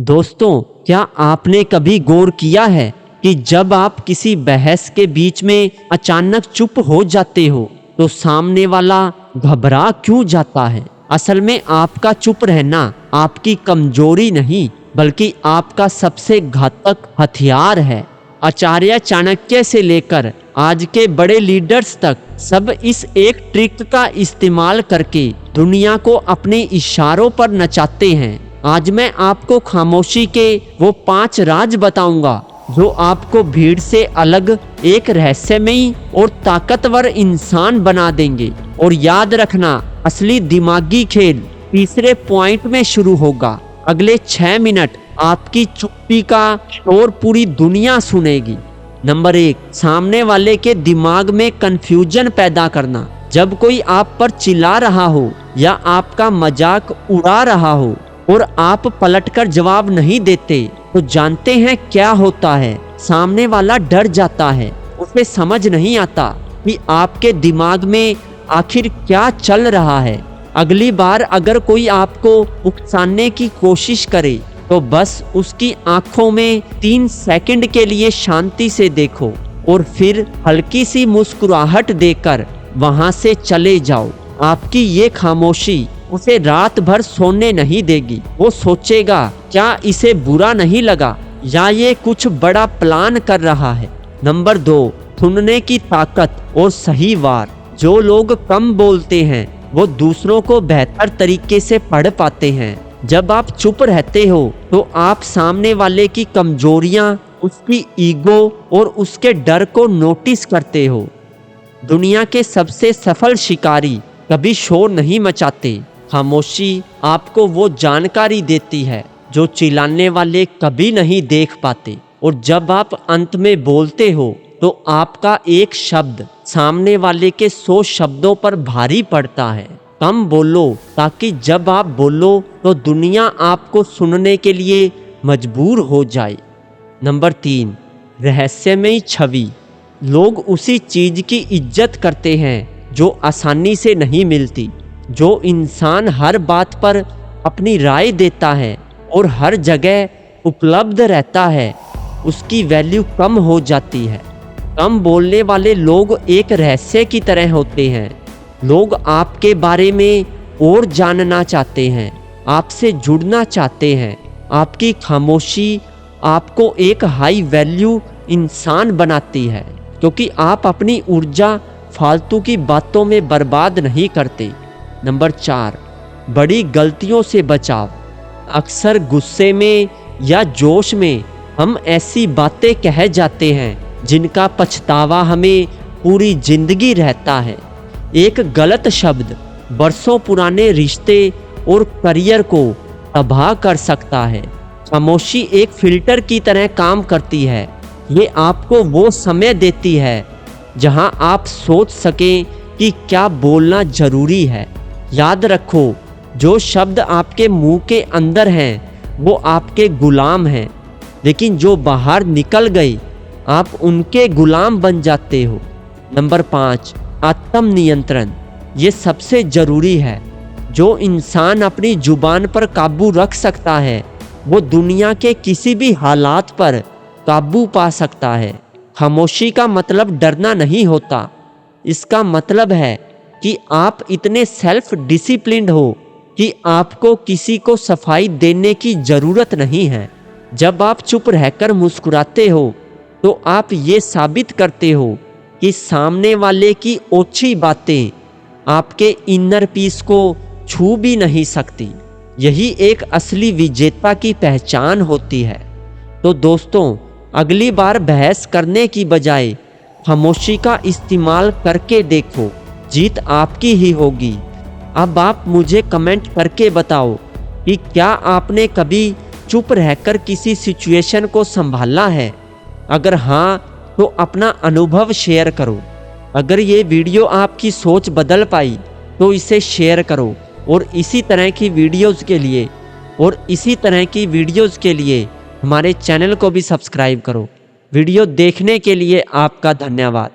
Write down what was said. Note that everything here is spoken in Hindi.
दोस्तों, क्या आपने कभी गौर किया है कि जब आप किसी बहस के बीच में अचानक चुप हो जाते हो तो सामने वाला घबरा क्यों जाता है? असल में आपका चुप रहना आपकी कमजोरी नहीं बल्कि आपका सबसे घातक हथियार है। आचार्य चाणक्य से लेकर आज के बड़े लीडर्स तक सब इस एक ट्रिक का इस्तेमाल करके दुनिया को अपने इशारों पर नचाते हैं। आज मैं आपको खामोशी के वो 5 राज बताऊंगा जो आपको भीड़ से अलग एक रहस्यमयी और ताकतवर इंसान बना देंगे। और याद रखना, असली दिमागी खेल तीसरे पॉइंट में शुरू होगा। अगले 6 मिनट आपकी चुप्पी का शोर पूरी दुनिया सुनेगी। नंबर 1, सामने वाले के दिमाग में कंफ्यूजन पैदा करना। जब कोई आप पर चिल्ला रहा हो या आपका मजाक उड़ा रहा हो और आप पलटकर जवाब नहीं देते तो जानते हैं क्या होता है? सामने वाला डर जाता है। उसे समझ नहीं आता कि आपके दिमाग में आखिर क्या चल रहा है। अगली बार अगर कोई आपको उकसाने की कोशिश करे तो बस उसकी आंखों में 3 सेकंड के लिए शांति से देखो और फिर हल्की सी मुस्कुराहट देकर वहां से चले जाओ। आपकी ये खामोशी उसे रात भर सोने नहीं देगी। वो सोचेगा, क्या इसे बुरा नहीं लगा या ये कुछ बड़ा प्लान कर रहा है। नंबर 2, सुनने की ताकत और सही वार। जो लोग कम बोलते हैं वो दूसरों को बेहतर तरीके से पढ़ पाते हैं। जब आप चुप रहते हो तो आप सामने वाले की कमजोरियां, उसकी ईगो और उसके डर को नोटिस करते हो। दुनिया के सबसे सफल शिकारी कभी शोर नहीं मचाते। खामोशी आपको वो जानकारी देती है जो चिल्लाने वाले कभी नहीं देख पाते। और जब आप अंत में बोलते हो तो आपका एक शब्द सामने वाले के 100 शब्दों पर भारी पड़ता है। कम बोलो ताकि जब आप बोलो तो दुनिया आपको सुनने के लिए मजबूर हो जाए। नंबर 3, रहस्यमयी छवि। लोग उसी चीज की इज्जत करते हैं जो आसानी से नहीं मिलती। जो इंसान हर बात पर अपनी राय देता है और हर जगह उपलब्ध रहता है, उसकी वैल्यू कम हो जाती है। कम बोलने वाले लोग एक रहस्य की तरह होते हैं। लोग आपके बारे में और जानना चाहते हैं, आपसे जुड़ना चाहते हैं। आपकी खामोशी आपको एक हाई वैल्यू इंसान बनाती है क्योंकि आप अपनी ऊर्जा फालतू की बातों में बर्बाद नहीं करते। नंबर 4, बड़ी गलतियों से बचाव। अक्सर गुस्से में या जोश में हम ऐसी बातें कह जाते हैं जिनका पछतावा हमें पूरी जिंदगी रहता है। एक गलत शब्द बरसों पुराने रिश्ते और करियर को तबाह कर सकता है। खामोशी एक फिल्टर की तरह काम करती है। ये आपको वो समय देती है जहां आप सोच सकें कि क्या बोलना जरूरी है। याद रखो, जो शब्द आपके मुंह के अंदर हैं वो आपके गुलाम हैं, लेकिन जो बाहर निकल गए आप उनके गुलाम बन जाते हो। नंबर 5, आत्म नियंत्रण। ये सबसे ज़रूरी है। जो इंसान अपनी जुबान पर काबू रख सकता है वो दुनिया के किसी भी हालात पर काबू पा सकता है। खामोशी का मतलब डरना नहीं होता। इसका मतलब है कि आप इतने सेल्फ डिसिप्लिन्ड हो कि आपको किसी को सफाई देने की ज़रूरत नहीं है। जब आप चुप रहकर मुस्कुराते हो तो आप ये साबित करते हो कि सामने वाले की ओछी बातें आपके इनर पीस को छू भी नहीं सकती। यही एक असली विजेता की पहचान होती है। तो दोस्तों, अगली बार बहस करने की बजाय खामोशी का इस्तेमाल करके देखो। जीत आपकी ही होगी। अब आप मुझे कमेंट करके बताओ कि क्या आपने कभी चुप रहकर किसी सिचुएशन को संभाला है? अगर हाँ तो अपना अनुभव शेयर करो। अगर ये वीडियो आपकी सोच बदल पाई तो इसे शेयर करो और इसी तरह की वीडियोज़ के लिए हमारे चैनल को भी सब्सक्राइब करो। वीडियो देखने के लिए आपका धन्यवाद।